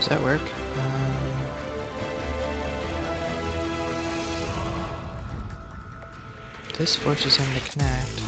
Does that work? This forces him to connect.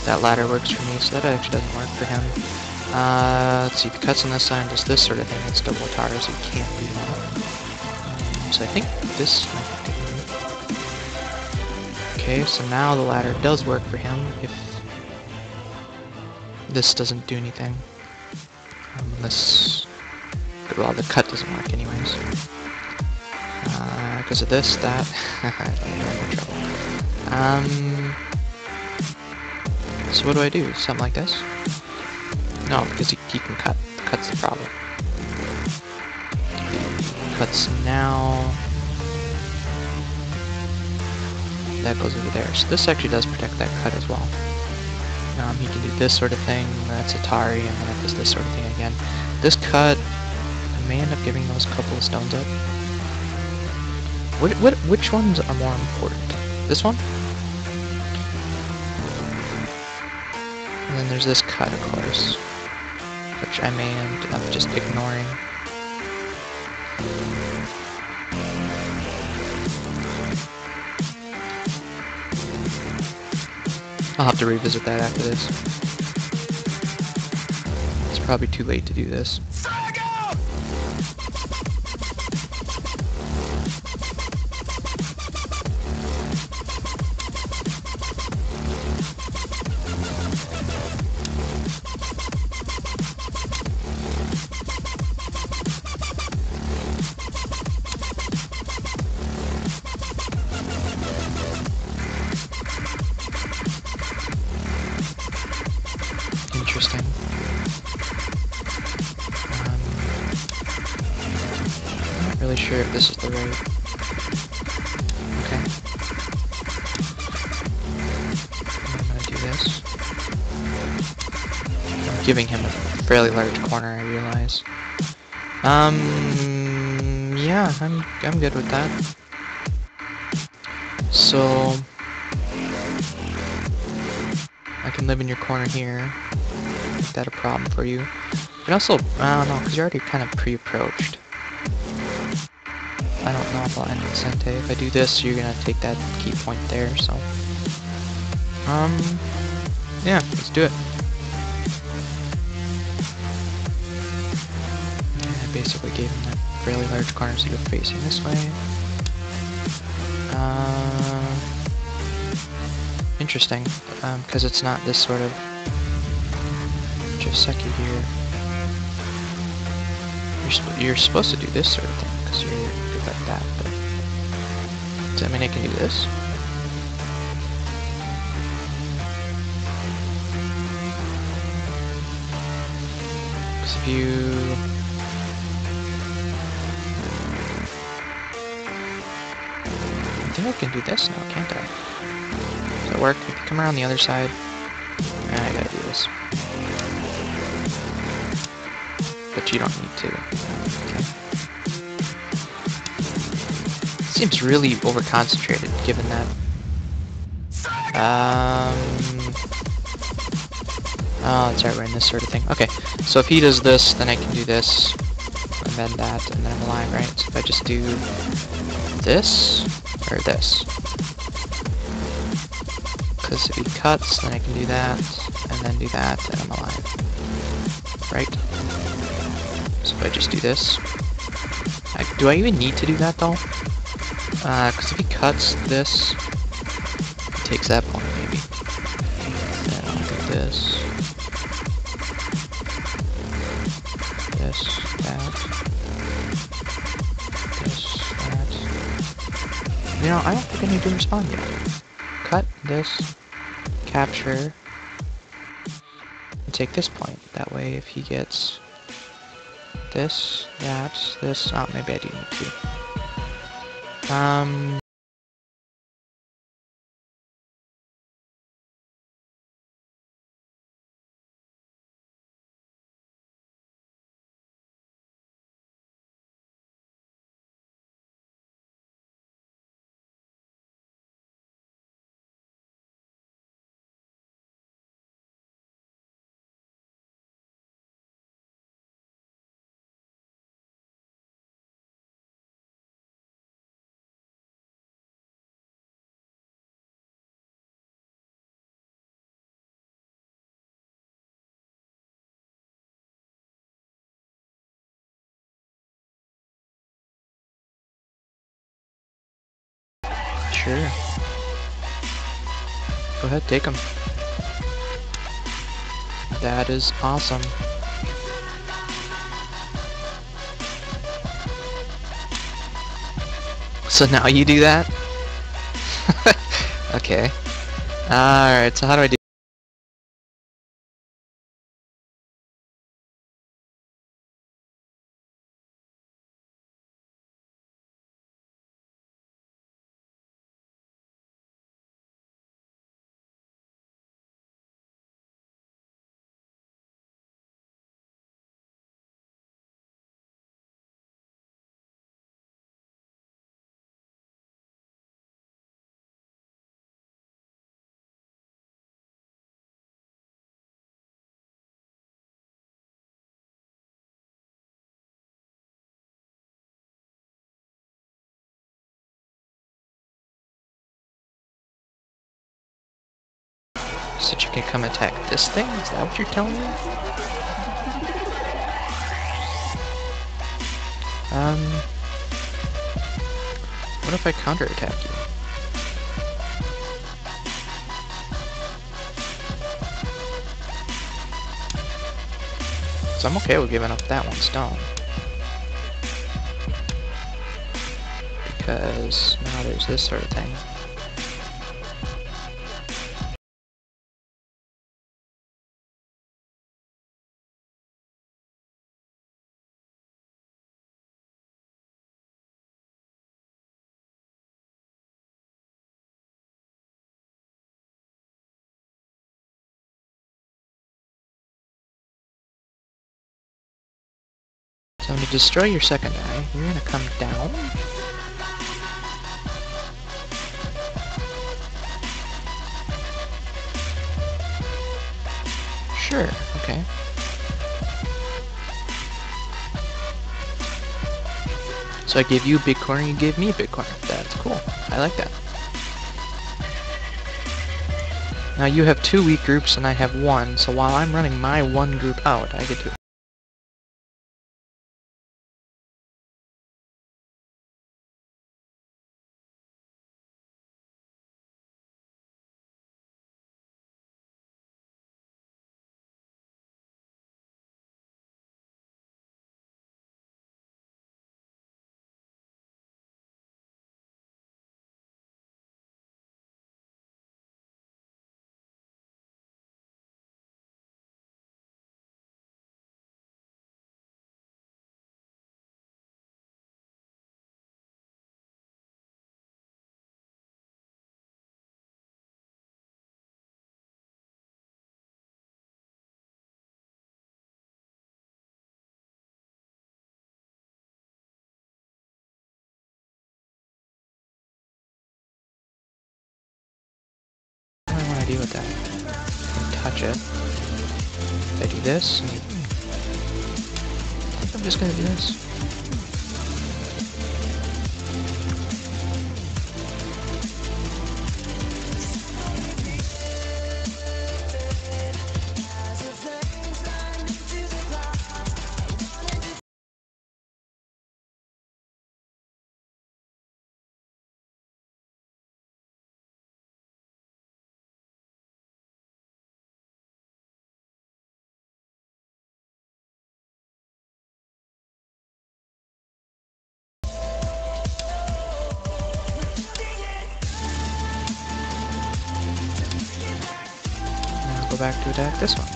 That ladder works for me, so that actually doesn't work for him. Let's see, if he cuts on this side and does this sort of thing, it's double tar, so he can't do that. So I think this might be good. Okay, so now the ladder does work for him if this doesn't do anything. Unless, well, the cut doesn't work anyways. Because of this, that, I'm in trouble. So what do I do? Something like this? No, because he can cut. Cut's the problem. Cuts now. That goes over there. So this actually does protect that cut as well. He can do this sort of thing. That's Atari, and then it does this sort of thing again. This cut, I may end up giving those couple of stones up. Which ones are more important? This one? And then there's this cut, of course, which I may end up just ignoring. I'll have to revisit that after this. It's probably too late to do this. Interesting. I'm not really sure if this is the right... Okay. I'm gonna do this. I'm giving him a fairly large corner, I realize. Yeah, I'm good with that. So... I can live in your corner here. Is that a problem for you? But also, I don't know, because you're already kind of pre-approached. I don't know if I'll end with Sente. If I do this, you're gonna take that key point there, so... yeah, let's do it. I basically gave him that fairly large corner so you're facing this way. Interesting, because it's not this sort of... Just a second here. You're supposed to do this sort of thing, because you're good like that, but... Does that mean I can do this? Because if you... I think I can do this now, can't I? Does that work? If you come around the other side... I gotta do this. But you don't need to. Okay. Seems really over-concentrated, given that... Oh, it's right, we're in this sort of thing. Okay, so if he does this, then I can do this, and then that, and then I'm alive, right? So if I just do this, or this. Because if he cuts, then I can do that, and then do that, and I'm alive. Right? So if I just do this... do I even need to do that, though? Because if he cuts this, he takes that point, maybe. this. This, that. This, that. You know, I don't think I need to respond yet. Cut this, capture, and take this point. That way if he gets this, that, this, oh, maybe I do need to. Sure. Go ahead, take him. That is awesome. So now you do that? Okay. Alright, so how do I do? So you can come attack this thing? Is that what you're telling me? What if I counterattack you? So I'm okay with giving up that one stone. Because now there's this sort of thing. So to destroy your second eye, you're gonna come down. Sure, okay. So I gave you a big corner, you gave me a big corner. That's cool. I like that. Now you have 2 weak groups and I have 1, so while I'm running my 1 group out, I get to what do I want to do with that? Touch it. If I do this, I think I'm just gonna do this. go back to attack this one.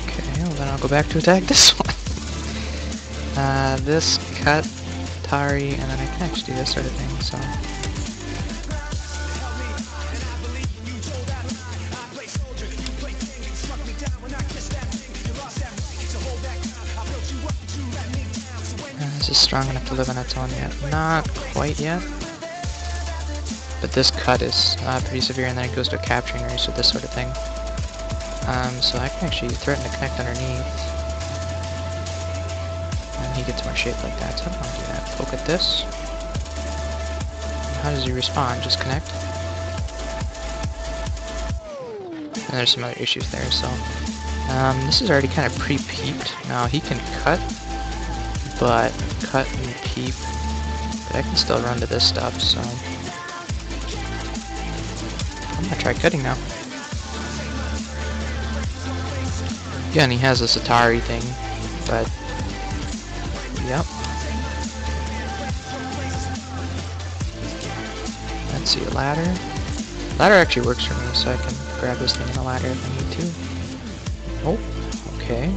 Okay, well then I'll go back to attack this one. This cut, Atari, and then I can actually do this sort of thing, so... Is this strong enough to live on its own yet? Not quite yet. But this cut is pretty severe, and then it goes to a capturing race with this sort of thing. So I can actually threaten to connect underneath. And he gets more shaped like that, so I don't want to do that. Poke at this. And how does he respond? Just connect? And there's some other issues there, so... this is already kind of pre-peeped. Now he can cut, but cut and peep. But I can still run to this stuff, so... I'm gonna try cutting now. Again, he has this Atari thing, but... Yep. Let's see, a ladder. Ladder actually works for me, so I can grab this thing in the ladder if I need to. Oh, okay.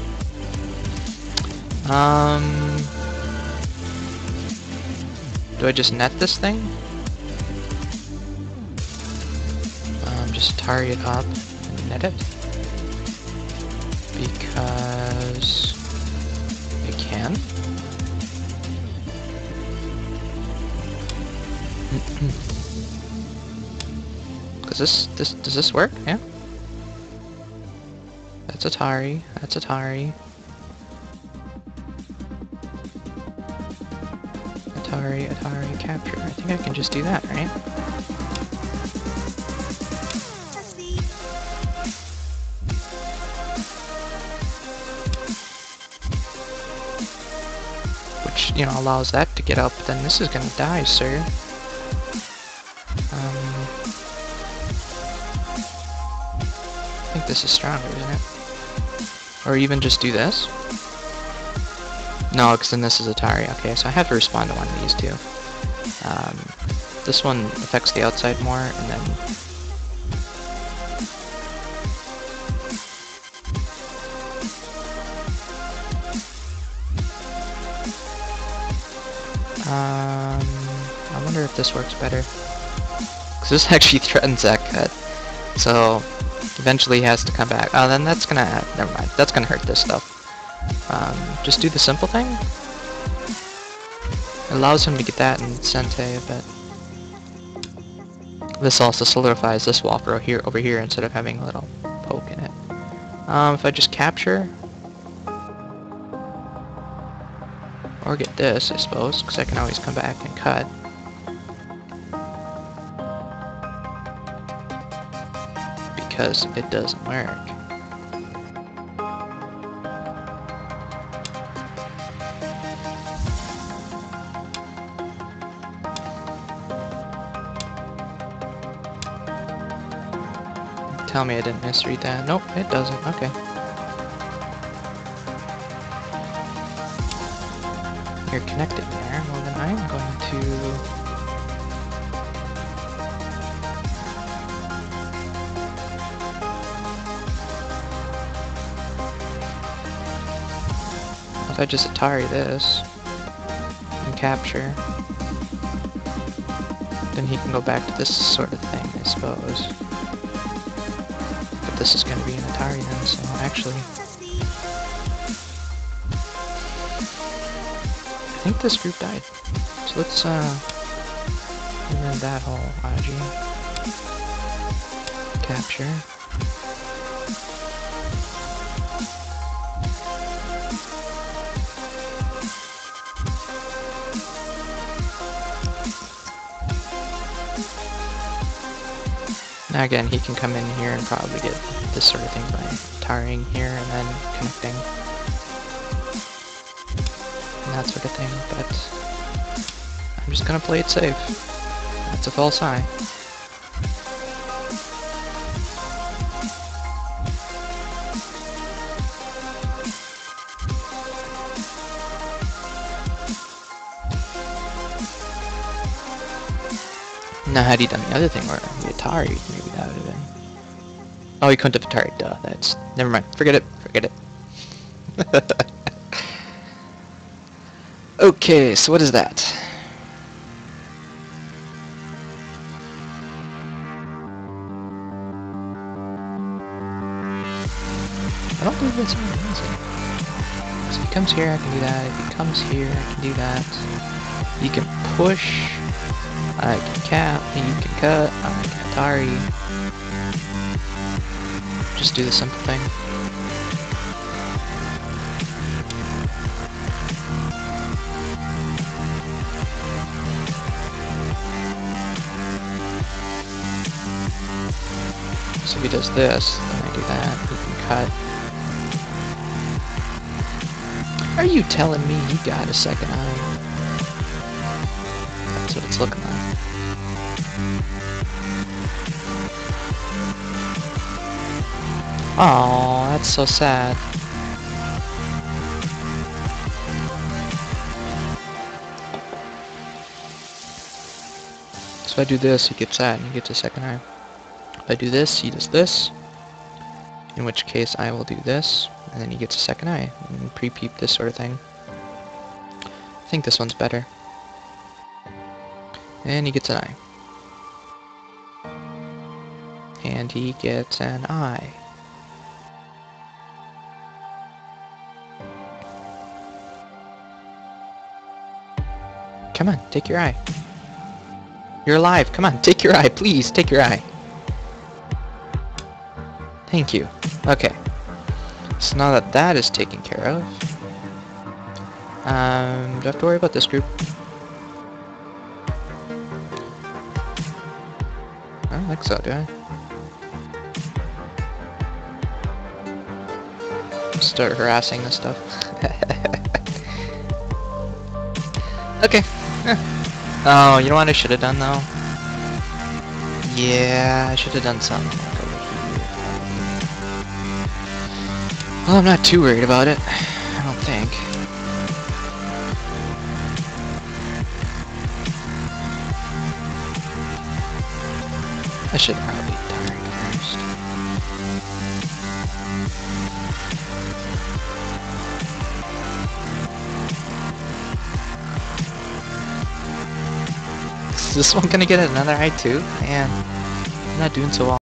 Do I just net this thing? Just Atari it up and net it? Because I can. Does this work? Yeah. That's Atari. That's Atari. Atari capture. I think I can just do that, right? Which, you know, allows that to get up, but then this is gonna die, sir. I think this is stronger, isn't it? Or even just do this? No, because then this is Atari. Okay, so I have to respond to one of these two. This one affects the outside more, and then... I wonder if this works better. Because this actually threatens that cut. So, eventually he has to come back. Oh, then that's gonna... never mind. That's gonna hurt this stuff. Just do the simple thing. It allows him to get that in Sente, but... This also solidifies this wall over here instead of having a little poke in it. If I just capture... Or get this, I suppose, because I can always come back and cut. Because it doesn't work. Tell me I didn't misread that. Nope, it doesn't. Okay. You're connected there. Well, then I'm going to... If I just Atari this and capture, then he can go back to this sort of thing, I suppose. But this is going to be an Atari then, so actually... I think this group died. So let's, remove that whole IG. Capture. Now again, he can come in here and probably get this sort of thing by tarring here and then connecting. That sort of thing, but I'm just gonna play it safe. That's a false eye. Now, had he done the other thing where the Atari, maybe that would have been... Oh, he couldn't have Atari, duh, that's... Never mind, forget it, forget it. Okay, so what is that? I don't believe that's really easy. So if he comes here, I can do that. If he comes here, I can do that. You can push. I can cap. You can cut. I can Atari. Just do the simple thing. So if he does this, then I do that. He can cut. Are you telling me he got a second eye? That's what it's looking like. Oh, that's so sad. So if I do this, he gets that, and he gets a second eye. If I do this, he does this. In which case, I will do this, and then he gets a second eye. And pre-peep this sort of thing. I think this one's better. And he gets an eye. And he gets an eye. Come on, take your eye. You're alive. Come on, take your eye. Please, take your eye. Thank you. Okay. So now that that is taken care of, do I have to worry about this group? I don't think so, do I? Start harassing this stuff. Okay. Oh, you know what I should have done though? Yeah, I should have done something like over here. Well, I'm not too worried about it. I don't think. I should probably target first. Is this one gonna get another eye too? Man, I'm not doing so well.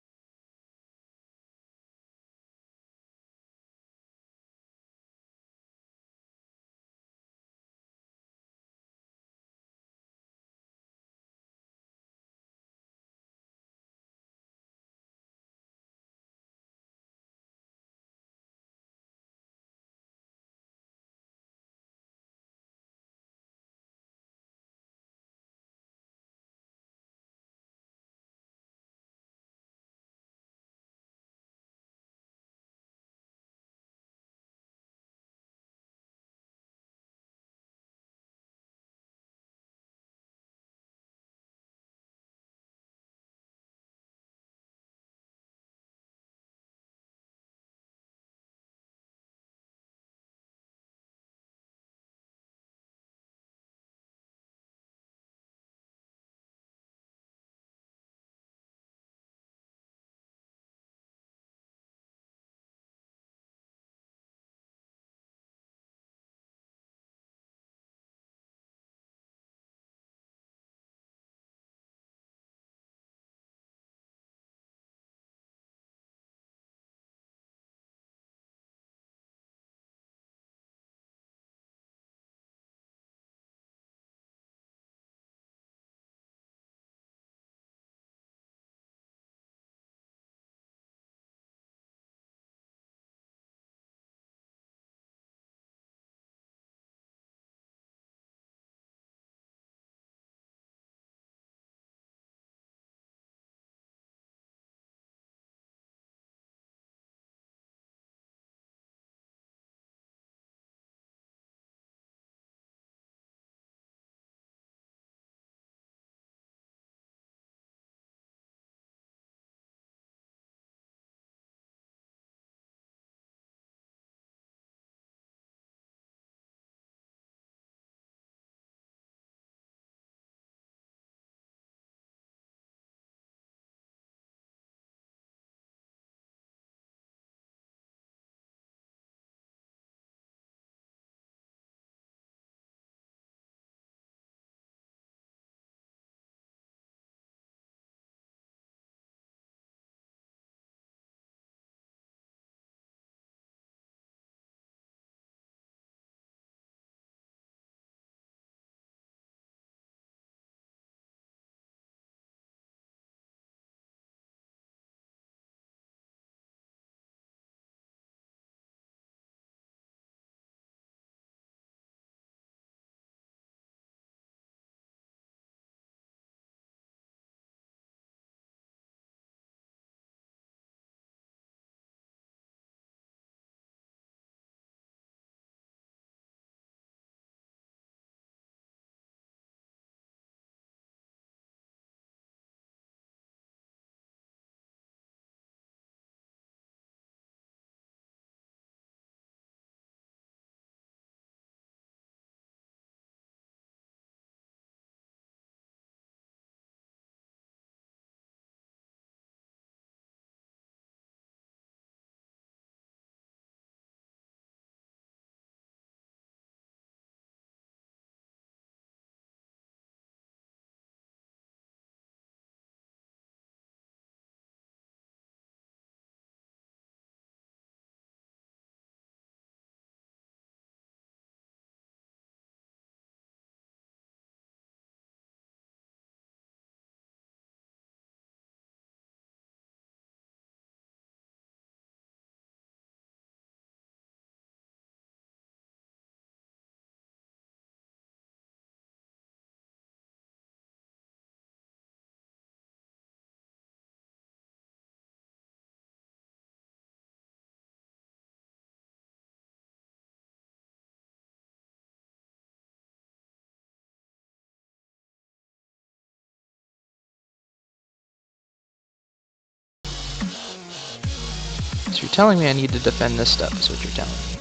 So you're telling me I need to defend this stuff, is what you're telling me.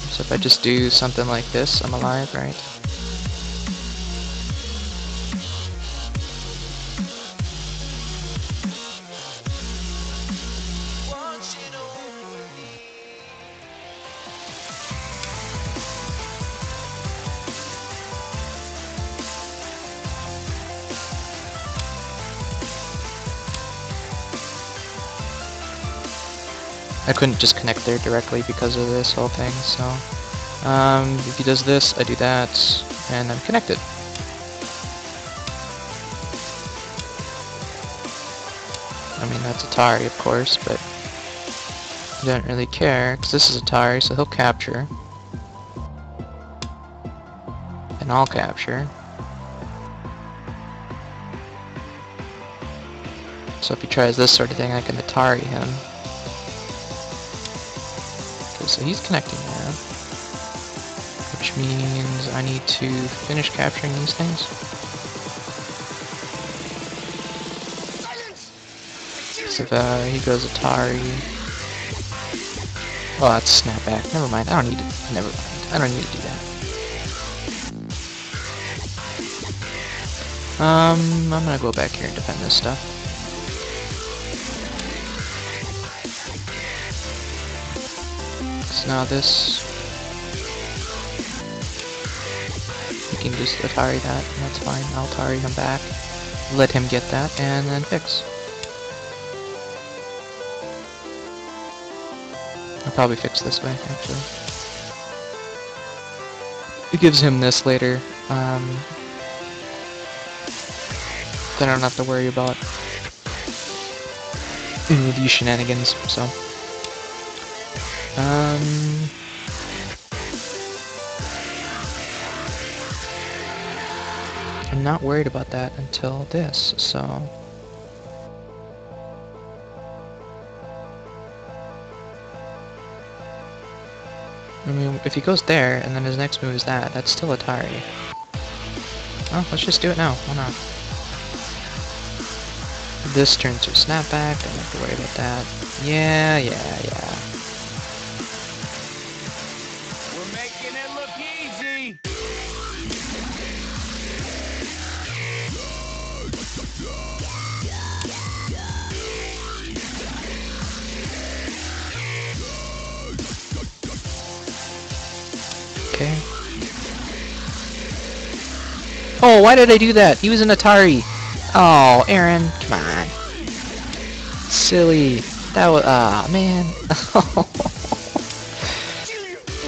So if I just do something like this, I'm alive, right? I couldn't just connect there directly because of this whole thing, so... if he does this, I do that, and I'm connected. I mean, that's Atari, of course, but I don't really care, because this is Atari, so he'll capture. And I'll capture. So if he tries this sort of thing, I can Atari him. Okay, so he's connecting now. Which means I need to finish capturing these things. So if he goes Atari... Oh, that's snapback. Never mind. I don't need to... Never mind. I don't need to do that. I'm gonna go back here and defend this stuff. So now this... You can just Atari that, and that's fine. I'll Atari him back. Let him get that, and then fix. I'll probably fix this way, actually. It gives him this later. Then I don't have to worry about any of these shenanigans, so. I'm not worried about that until this, so. I mean, if he goes there, and then his next move is that, that's still Atari. Well, let's just do it now, why not? This turns to a snapback, don't have to worry about that. Yeah. We're making it look easy! Okay. Oh, why did I do that? He was an Atari! Oh, Aaron, come on. Silly. That was, man.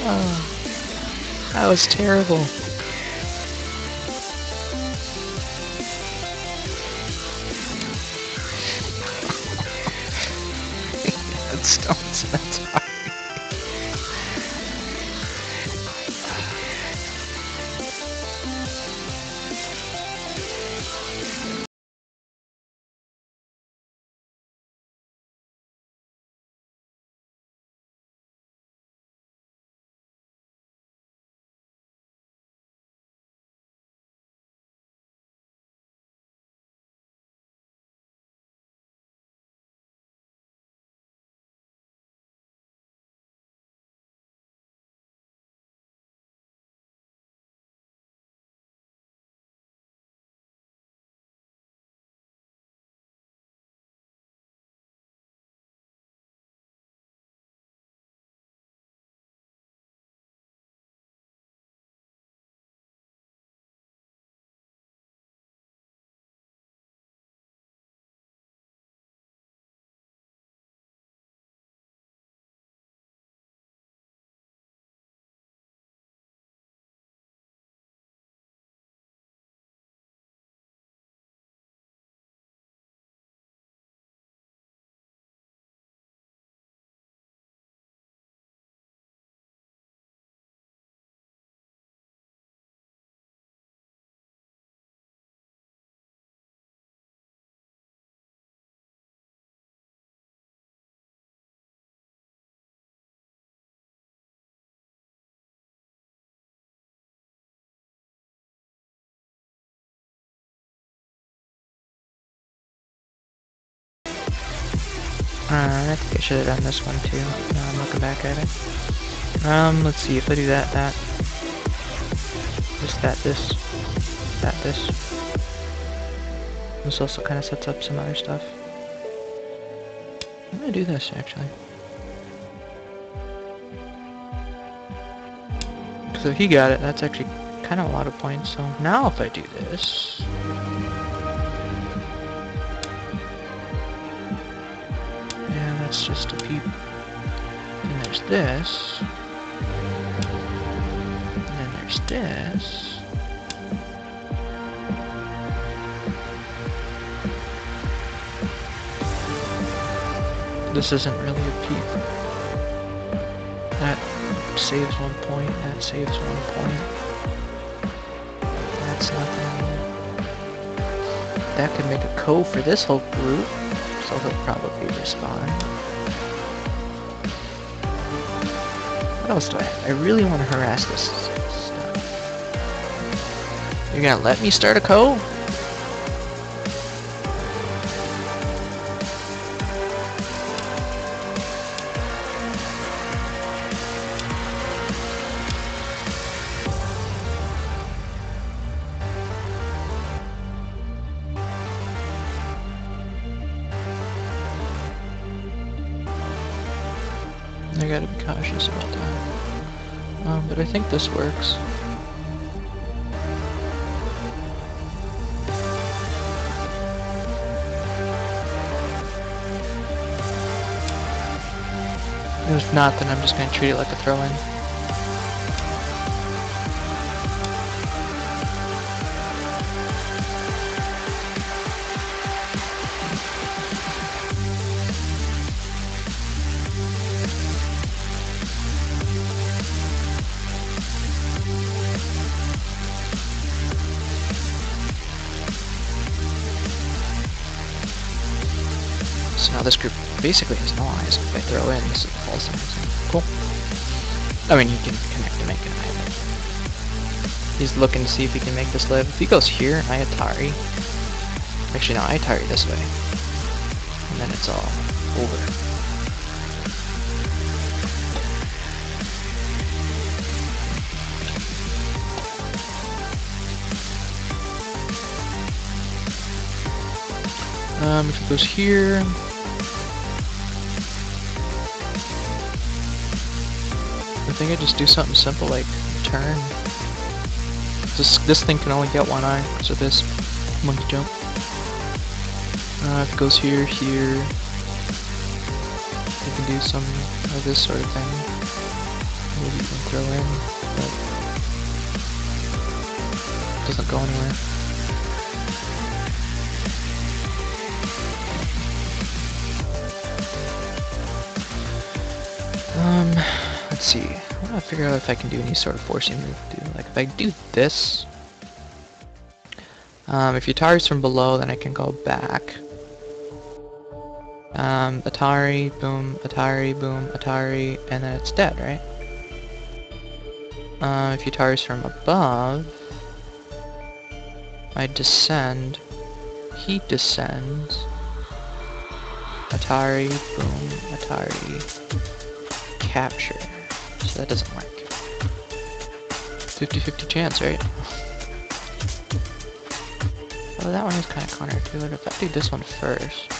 Oh, that was terrible. That's stones and Atari. I think I should have done this one too. Now I'm looking back at it. Let's see, if I do that, just this. This also kind of sets up some other stuff. I'm gonna do this, actually. So he got it, that's actually kind of a lot of points, so now if I do this... Yeah, that's just a peep. And there's this. And then there's this. This isn't really a peep. That saves 1 point, that saves 1 point. That's nothing. That could make a cove for this whole group, so he'll probably respawn. What else do I have? I really want to harass this stuff. You're gonna let me start a cove? I gotta be cautious about that. But I think this works. If not, then I'm just gonna treat it like a throw-in. So now this group basically has no eyes. If I throw in, this is the false eyes. Cool. I mean, he can connect to make an eye, but he's looking to see if he can make this live. If he goes here, I Atari. Actually, no, I Atari this way. And then it's all over. If it goes here, I think I just do something simple like turn. This thing can only get one eye, so this monkey jump. If it goes here, you can do some of this sort of thing. Maybe you can throw in, but it doesn't go anywhere. Let's see. I want to figure out if I can do any sort of forcing move too. Like if I do this, if Atari's from below, then I can go back. Atari, boom, Atari, and then it's dead, right? If Atari's from above, I descend, he descends, Atari, boom, Atari, capture. So that doesn't work. 50-50 chance, right? Well, that one is kind of counterintuitive. If I do this one first...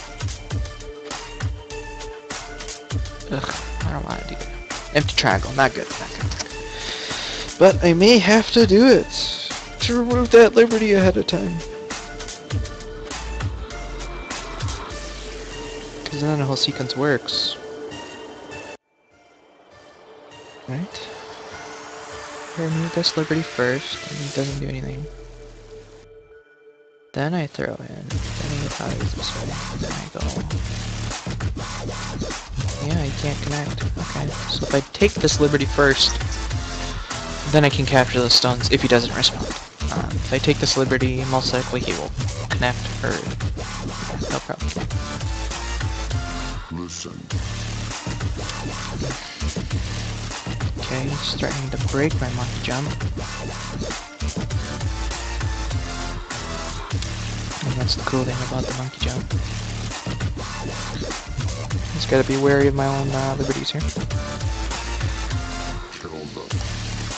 Ugh, I don't want to do that. Empty triangle, not good, not good. But I may have to do it to remove that liberty ahead of time. Because then the whole sequence works. Right? I remove this liberty first, and it doesn't do anything. Then I throw in, then he ties this way, then I go. Yeah, you can't connect. Okay, so if I take this liberty first, then I can capture those stones if he doesn't respond. If I take this liberty, most likely he will connect, or no problem. Listen. Okay, he's threatening to break my monkey jump. And that's the cool thing about the monkey jump. Just gotta be wary of my own liberties here.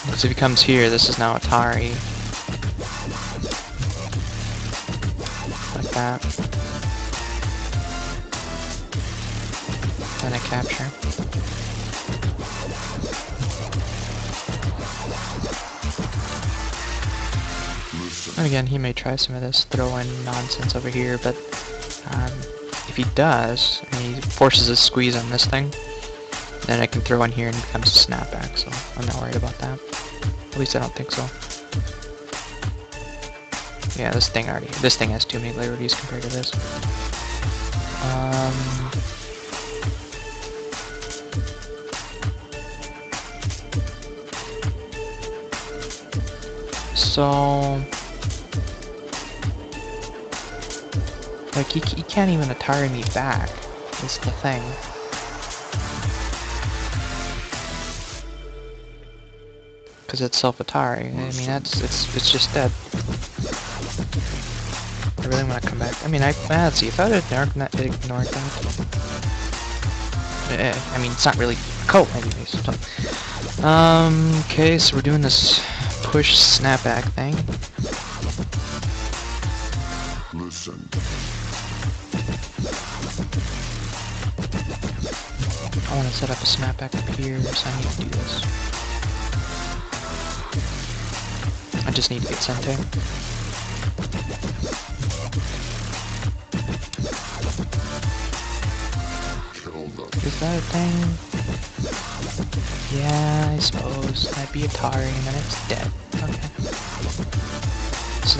Because if he comes here, this is now Atari. Like that. Then I capture. And again, he may try some of this throw-in nonsense over here, but if he does, and he forces a squeeze on this thing, then I can throw in here and it becomes a snapback, so I'm not worried about that. At least I don't think so. Yeah, this thing has too many liberties compared to this. So... like, he can't even Atari me back, is the thing. Because it's self-Atari. I mean, it's just dead. I really want to come back. I mean, let's see, if I would have ignored that... I mean, it's not really a coat anyways. So. Okay, so we're doing this push snapback thing. Listen. I want to set up a snapback up here, so I need to do this. I just need to get Sente. Is that a thing? Yeah, I suppose. That'd be Atari and then it's dead. Okay. So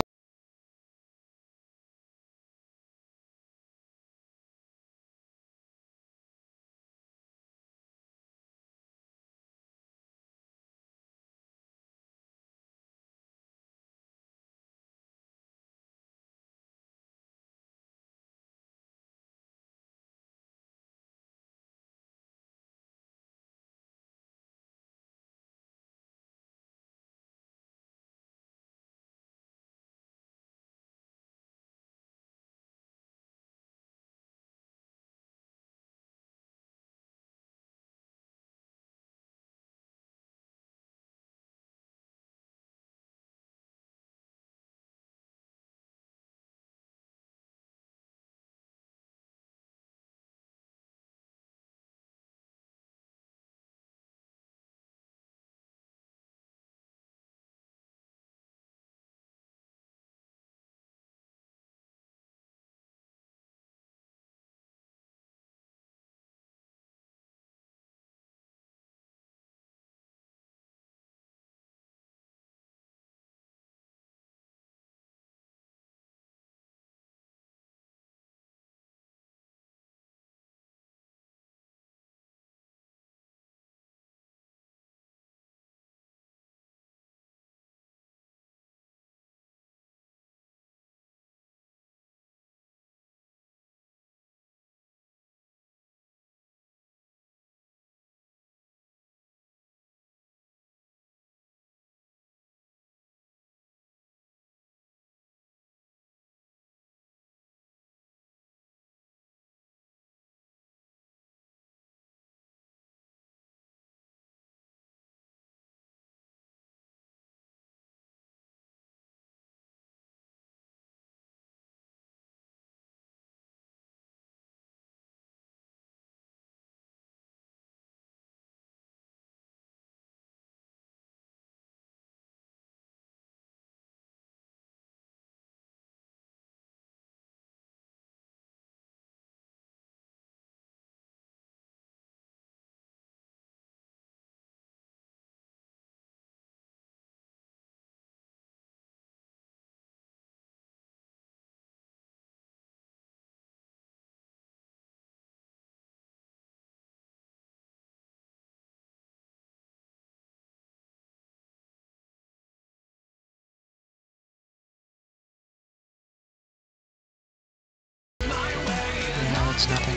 it's nothing.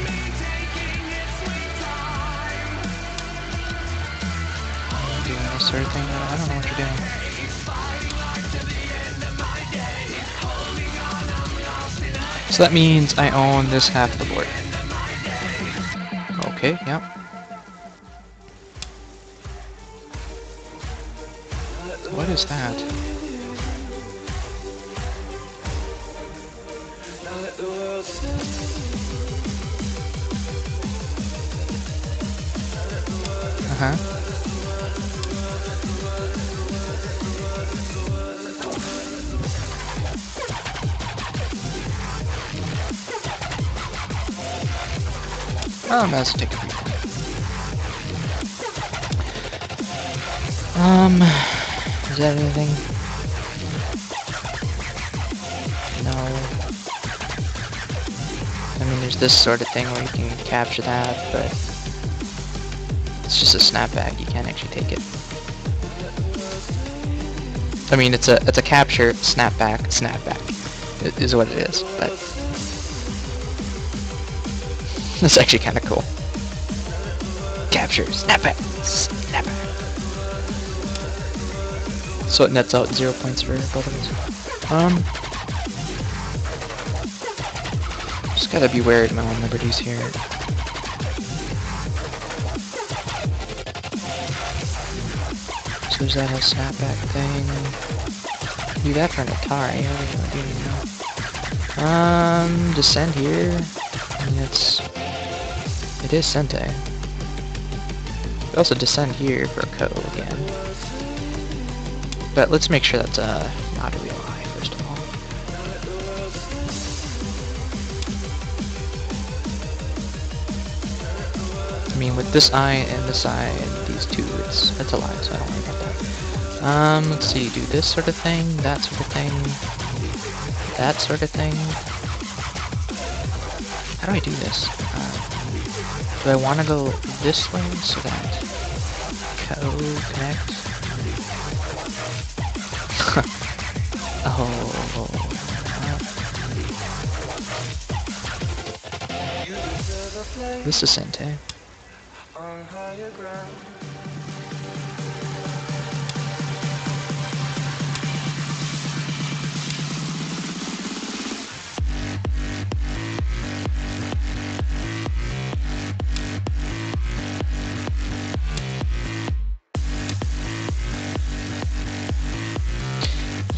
I'm doing this sort of thing, I don't know what you're doing. So that means I own this half of the board. Okay, yeah. What is that? Uh-huh. Oh, let's take a break. Is that anything? No. I mean, there's this sort of thing where you can capture that, but it's just a snapback. You can't actually take it. I mean, it's a capture, snapback, is what it is, but it's actually kind of cool. Capture, snapback, snapback. So it nets out 0 points for both of us. Just gotta be wary of my own liberties here. So there's that whole snapback thing. Do that for an Atari, I don't know. Descend here. I mean, it is Sente. We also descend here for a Ko again. But let's make sure that's not a real eye, first of all. I mean, with this eye and this eye and these two, it's a lie, so I don't worry about that. Let's see, do this sort of thing, that sort of thing, that sort of thing. How do I do this? Do I want to go this way so that Ko connect? Oh. This is Sente.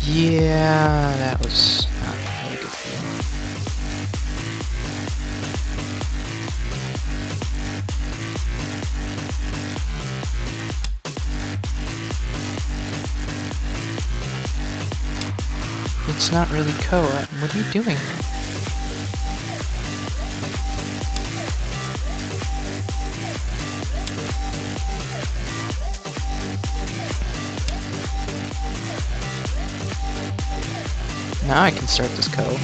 Yeah, that was not a really good feel. It's not really Ko. What are you doing? Now I can start this Ko.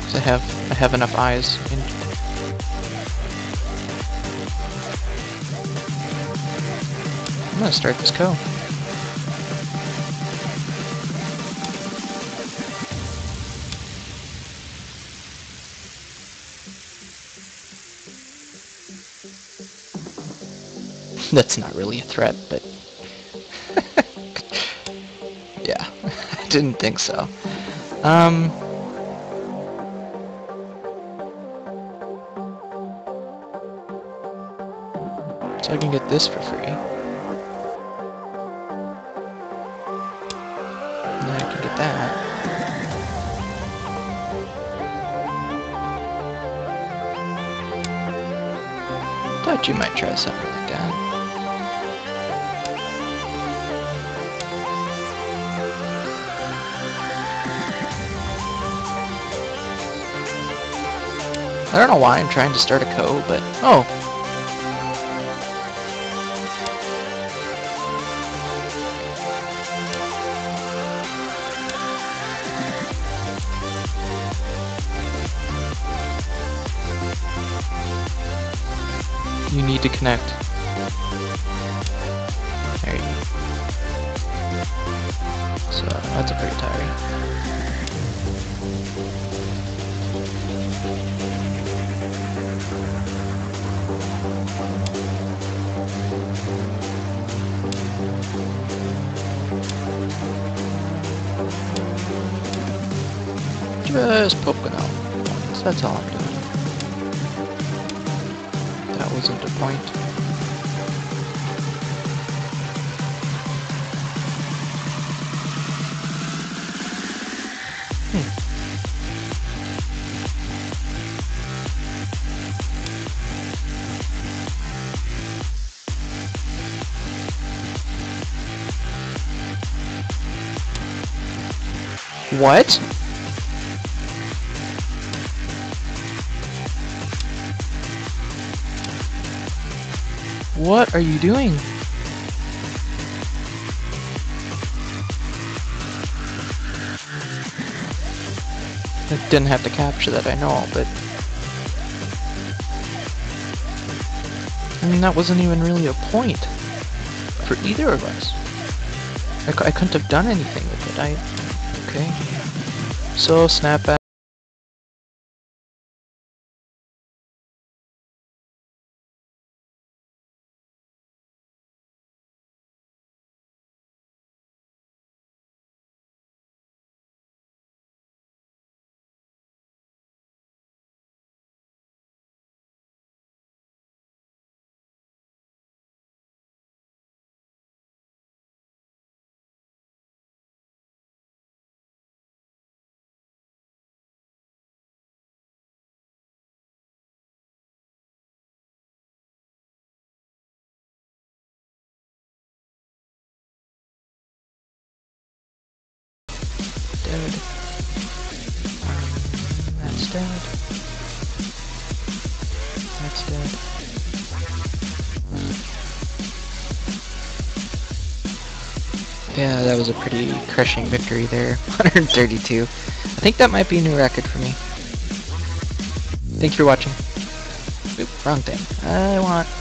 'Cause I have enough eyes. I'm gonna start this Ko. That's not really a threat, but yeah, I didn't think so. So I can get this for free. And then I can get that. Thought you might try something like that. I don't know why I'm trying to start a Ko, but oh. You need to connect. There you go. So that's a pretty tiring. Just poking out points, that's all I'm doing. point. What? What are you doing? I didn't have to capture that, I know, but... I mean, that wasn't even really a point for either of us. I couldn't have done anything with it, okay. So, snap back. Dead. That's dead. That's dead. Yeah, that was a pretty crushing victory there. 132. I think that might be a new record for me. Thanks for watching. Oop, wrong thing. I want